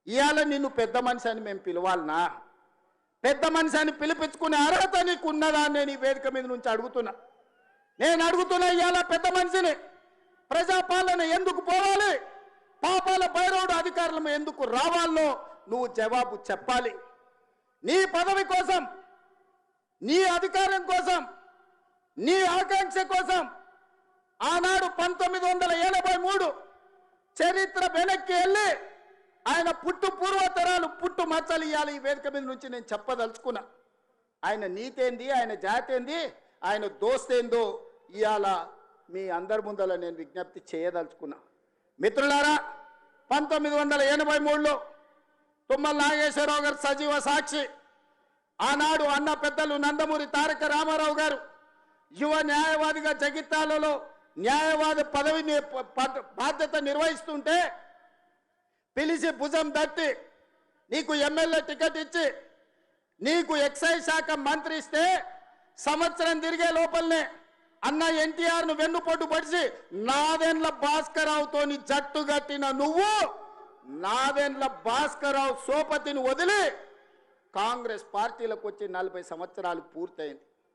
ఇవాళ నిన్ను పెద్ద మనిషి అని మేము పిలవాలనా? పెద్ద మనిషి అని పిలిపించుకునే అర్హత నీకు ఉన్నదా అని నేను ఈ వేదిక మీద నుంచి అడుగుతున్నా. నేను అడుగుతున్నా, ఇవాళ పెద్ద మనిషిని ప్రజాపాలన ఎందుకు పోవాలి, పాపాల భైరవుడు అధికారులు ఎందుకు రావాలో నువ్వు జవాబు చెప్పాలి. నీ పదవి కోసం, నీ అధికారం కోసం, నీ ఆకాంక్ష కోసం ఆనాడు 1983 చరిత్ర వెనక్కి వెళ్ళి ఆయన పుట్టు పూర్వతరాలు పుట్టు మచ్చలు ఇవ్వాలి. ఈ వేదిక మీద నుంచి నేను చెప్పదలుచుకున్నా. ఆయన నీతేంది, ఆయన జాతేంది, ఆయన దోస్తేందో ఇవాళ మీ అందరి ముందర నేను విజ్ఞప్తి చేయదలుచుకున్నా. మిత్రులారా, 1983లో తుమ్మల నాగేశ్వరరావు గారు సజీవ సాక్షి. ఆనాడు అన్న పెద్దలు నందమూరి తారక రామారావు గారు యువ న్యాయవాదిగా జగిత్యాలలో న్యాయవాది పదవిని బాధ్యత నిర్వహిస్తుంటే పిలిచి భుజం తట్టి నీకు ఎమ్మెల్యే టికెట్ ఇచ్చి నీకు ఎక్సైజ్ శాఖ మంత్రి ఇస్తే సంవత్సరం తిరిగే లోపలనే అన్న ఎన్టీఆర్ను వెన్నుపోటు పడిచి నాదెండ్ల భాస్కరరావుతోని జట్టు కట్టిన నువ్వు నాదెండ్ల భాస్కరరావు సోపతిని వదిలి కాంగ్రెస్ పార్టీలకు వచ్చి 40 సంవత్సరాలు పూర్తయింది.